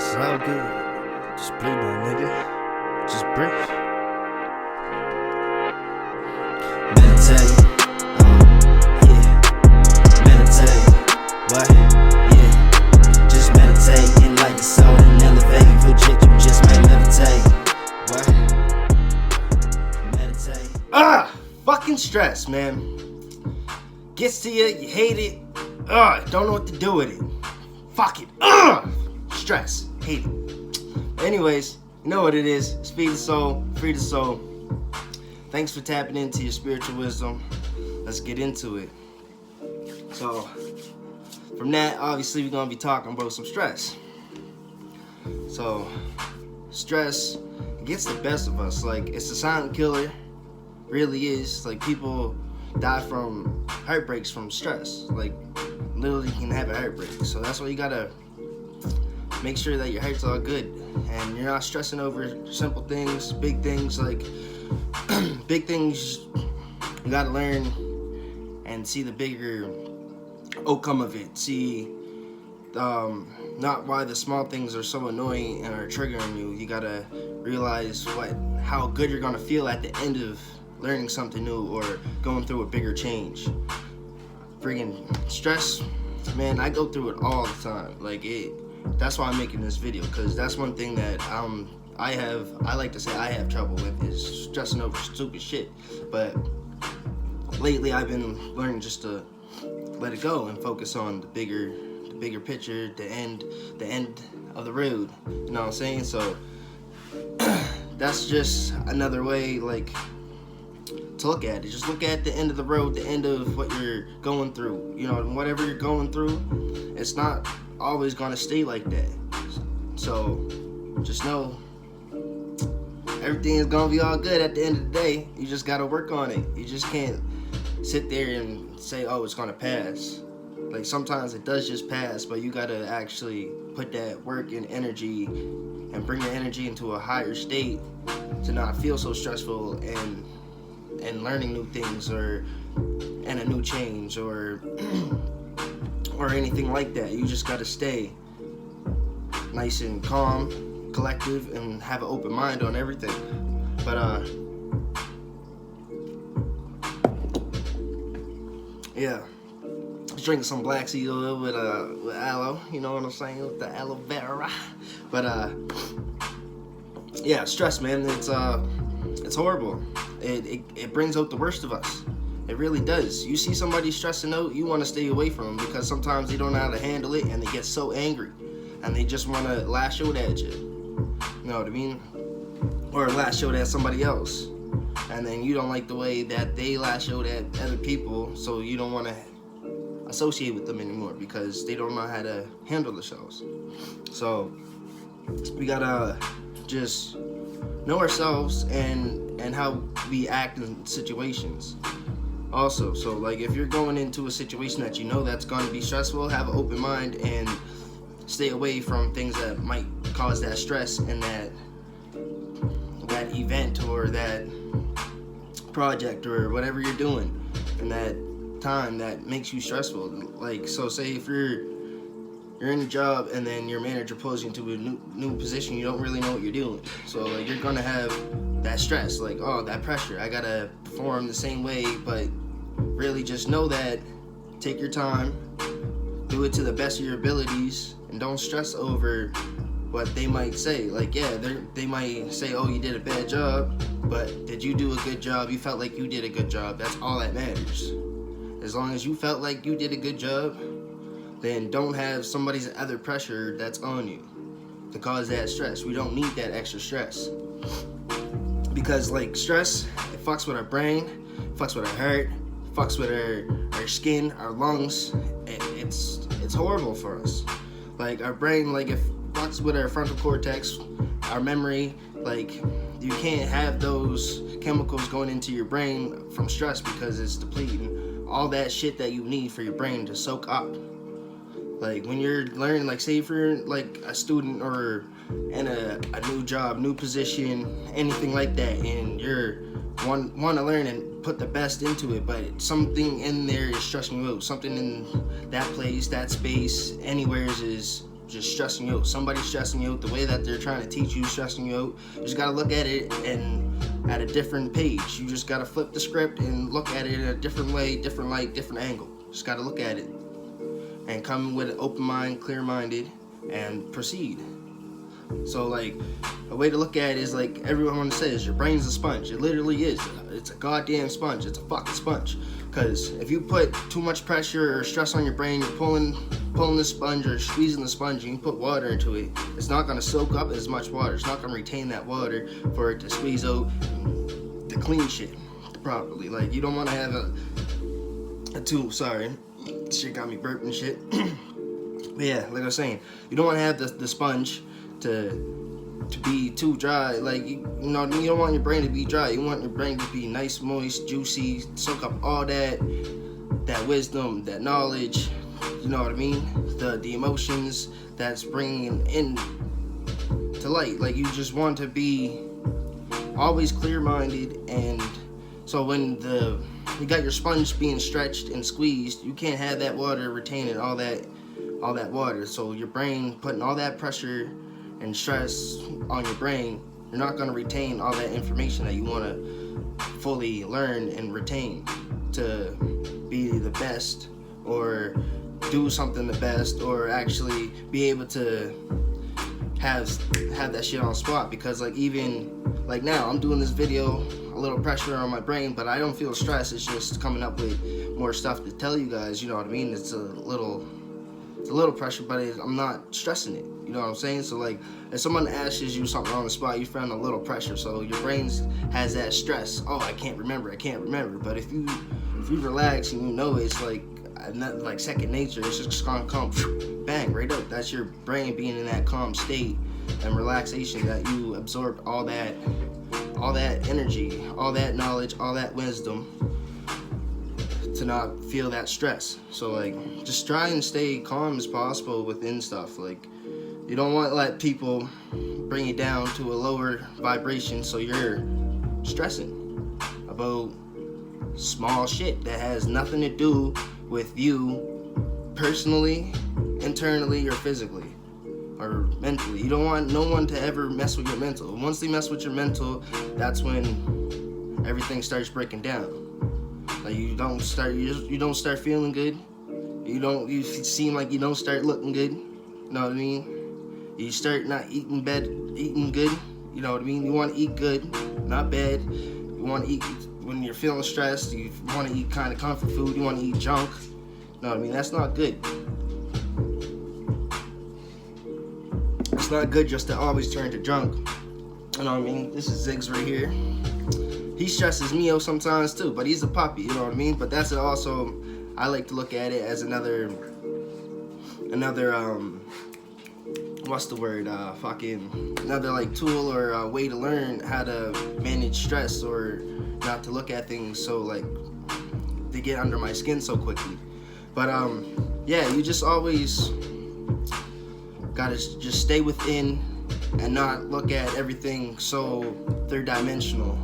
It's all good. Just breathe, my nigga. Just breathe. Meditate. Yeah. Meditate. What? Yeah. Just meditate and like your soul and elevate. Legit, you just may levitate. What? Meditate. Fucking stress, man. Gets to you, you hate it. Don't know what to do with it. Fuck it. Stress. Hate it. Anyways, you know what it is. Speed the soul, free the soul. Thanks for tapping into your spiritual wisdom. Let's get into it. So, from that, obviously, we're going to be talking about some stress. So, stress gets the best of us. Like, it's a silent killer. Really is. Like, people die from heartbreaks from stress. Like, literally can have a heartbreak. So that's why you gotta make sure that your heart's all good and you're not stressing over simple things, big things. Like big things, you gotta learn and see the bigger outcome of it. See not why the small things are so annoying and are triggering you. You gotta realize how good you're gonna feel at the end of learning something new or going through a bigger change. Friggin' stress, man, I go through it all the time. Like that's why I'm making this video, because that's one thing that I like to say I have trouble with, is stressing over stupid shit. But lately I've been learning just to let it go and focus on the bigger picture, the end of the road. You know what I'm saying? So that's just another way, like, to look at it. Just look at the end of the road, the end of what you're going through. You know, whatever you're going through, it's not always gonna stay like that. So just know everything is gonna be all good at the end of the day. You just gotta work on it. You just can't sit there and say, oh, it's gonna pass. Like, sometimes it does just pass, but you gotta actually put that work and energy and bring your energy into a higher state to not feel so stressful and learning new things and a new change or anything like that. You just gotta stay nice and calm, collective, and have an open mind on everything. But yeah, just drinking some Black Sea oil with aloe. You know what I'm saying, with the aloe vera. But yeah, stress, man. It's horrible. It brings out the worst of us. It really does. You see somebody stressing out, you want to stay away from them, because sometimes they don't know how to handle it and they get so angry and they just want to lash out at you. You know what I mean? Or lash out at somebody else. And then you don't like the way that they lash out at other people, so you don't want to associate with them anymore because they don't know how to handle themselves. So we gotta just know ourselves and how we act in situations also. So, like, if you're going into a situation that you know that's going to be stressful, have an open mind and stay away from things that might cause that stress and that event or that project or whatever you're doing in that time that makes you stressful. Like, so say if you're in a job and then your manager pulls you into a new position, you don't really know what you're doing. So, like, you're gonna have that stress, like, oh, that pressure, I gotta perform the same way. But really just know that, take your time, do it to the best of your abilities, and don't stress over what they might say. Like, yeah, they might say, oh, you did a bad job, but did you do a good job? You felt like you did a good job. That's all that matters. As long as you felt like you did a good job, then don't have somebody's other pressure that's on you to cause that stress. We don't need that extra stress. Because, like, stress, it fucks with our brain, fucks with our heart, fucks with our skin, our lungs. It's horrible for us. Like, our brain, like, it fucks with our frontal cortex, our memory. Like, you can't have those chemicals going into your brain from stress because it's depleting all that shit that you need for your brain to soak up. Like, when you're learning, like, say if you're like a student or in a new job, new position, anything like that, and you're want to learn and put the best into it, but something in there is stressing you out. Something in that place, that space, anywhere is just stressing you out. Somebody's stressing you out. The way that they're trying to teach you is stressing you out. You just gotta look at it and at a different page. You just gotta flip the script and look at it in a different way, different light, different angle. Just gotta look at it and come with an open mind, clear-minded, and proceed. So like, a way to look at it is like everyone says, your brain's a sponge. It literally is. It's a goddamn sponge. It's a fucking sponge. Because if you put too much pressure or stress on your brain, you're pulling the sponge or squeezing the sponge, and you put water into it, it's not going to soak up as much water. It's not going to retain that water for it to squeeze out the clean shit properly. Like, you don't want to have sorry, shit got me burping shit. But yeah, like I was saying, you don't want to have the sponge to be too dry. Like, you know, you don't want your brain to be dry. You want your brain to be nice, moist, juicy, soak up all that wisdom, that knowledge, you know what I mean, the emotions that's bringing in to light. Like, you just want to be always clear-minded. And so when you got your sponge being stretched and squeezed, you can't have that water retaining all that water. So your brain putting all that pressure and stress on your brain, you're not going to retain all that information that you want to fully learn and retain to be the best, or do something the best, or actually be able to have that shit on spot. Because like, even like now, I'm doing this video, a little pressure on my brain, but I don't feel stressed. It's just coming up with more stuff to tell you guys, you know what I mean? It's a little pressure, but I'm not stressing it. You know what I'm saying? So like, if someone asks you something on the spot, you found a little pressure. So your brain has that stress. Oh, I can't remember. But if you relax and you know it's like not like second nature, it's just gonna come bang right up. That's your brain being in that calm state and relaxation, that you absorbed all that energy, all that knowledge, all that wisdom, to not feel that stress. So like, just try and stay calm as possible within stuff. Like, you don't want to let people bring you down to a lower vibration, so you're stressing about small shit that has nothing to do with you personally, internally, or physically, or mentally. You don't want no one to ever mess with your mental. Once they mess with your mental, that's when everything starts breaking down. Like, you don't start feeling good. You seem like you don't start looking good. You know what I mean? You start not eating good. You know what I mean? You want to eat good, not bad. You want to eat when you're feeling stressed. You want to eat kind of comfort food. You want to eat junk. You know what I mean? That's not good. It's not good just to always turn to junk. You know what I mean? This is Ziggs right here. He stresses me out sometimes too, but he's a puppy, you know what I mean? But that's also, I like to look at it as another what's the word, another like tool or way to learn how to manage stress, or not to look at things so like to get under my skin so quickly. But yeah, you just always gotta just stay within and not look at everything so third dimensional,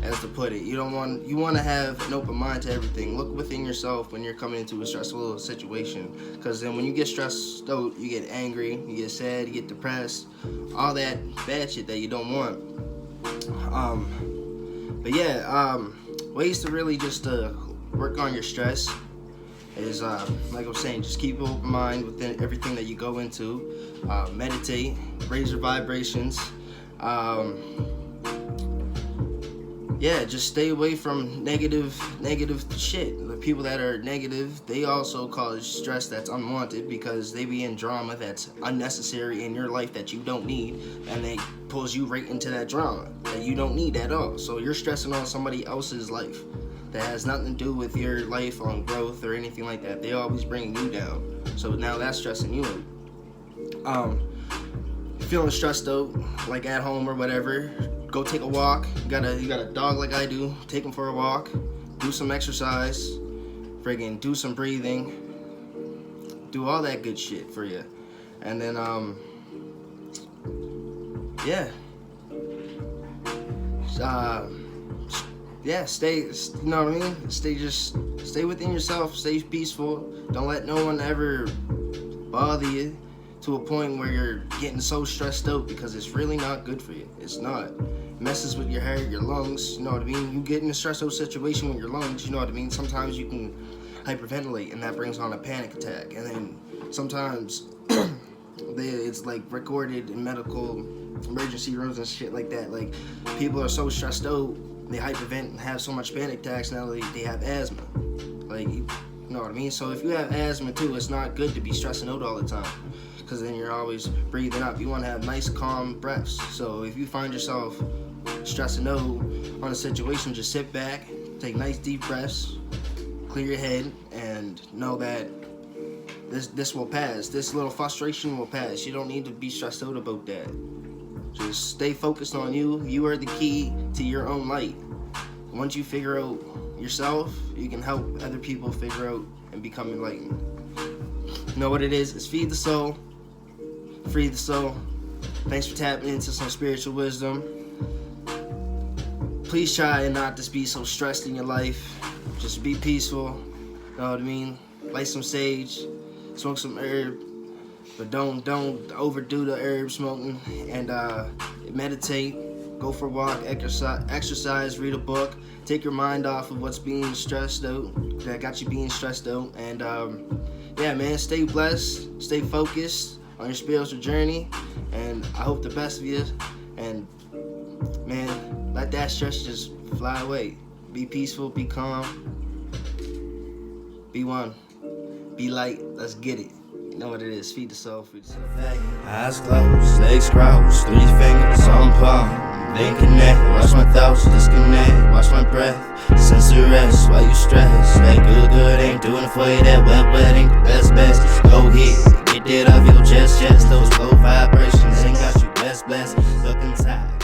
as to put it. You want to have an open mind to everything. Look within yourself when you're coming into a stressful situation, because then when you get stressed out, you get angry, you get sad, you get depressed, all that bad shit that you don't want. But yeah, ways to really just work on your stress is, like I was saying, just keep an open mind within everything that you go into. Meditate, raise your vibrations. Yeah, just stay away from negative shit. The people that are negative, they also cause stress that's unwanted, because they be in drama that's unnecessary in your life that you don't need, and they pulls you right into that drama that you don't need at all. So you're stressing on somebody else's life that has nothing to do with your life on growth or anything like that. They always bring you down. So now that's stressing you out. Feeling stressed out, like at home or whatever, go take a walk. You got a dog like I do, take him for a walk, do some exercise, friggin' do some breathing, do all that good shit for you. And then yeah, stay, you know what I mean? Stay within yourself, stay peaceful. Don't let no one ever bother you. to a point where you're getting so stressed out because it's really not good for you. It's not. It messes with your hair, your lungs, you know what I mean? You get in a stressful situation with your lungs, you know what I mean? Sometimes you can hyperventilate and that brings on a panic attack. And then sometimes it's like recorded in medical emergency rooms and shit like that. Like, people are so stressed out, they hypervent and have so much panic attacks now they have asthma. Like, you know what I mean? So if you have asthma too, it's not good to be stressing out all the time, because then you're always breathing up. You want to have nice, calm breaths. So if you find yourself stressing out on a situation, just sit back, take nice deep breaths, clear your head, and know that this will pass. This little frustration will pass. You don't need to be stressed out about that. Just stay focused on you. You are the key to your own light. Once you figure out yourself, you can help other people figure out and become enlightened. You know what it is? It's feed the soul, free the soul. Thanks for tapping into some spiritual wisdom. Please try and not to be so stressed in your life. Just be peaceful. You know what I mean? Light some sage, smoke some herb, but don't overdo the herb smoking. And meditate. Go for a walk, exercise, read a book, take your mind off of what's being stressed out, that got you being stressed out. And yeah, man, stay blessed, stay focused on your spiritual journey, and I hope the best of you. And man, let that stress just fly away. Be peaceful, be calm, be one, be light. Let's get it. You know what it is. Feed the soul, feed the soul. Eyes closed, legs crossed, 3 fingers on palm. They connect, watch my thoughts disconnect, watch my breath, sense the rest while you stress. That good ain't doing it for you, that wet ain't the best. Go ahead, get that off your chest, those low vibrations ain't got you blessed. Look inside.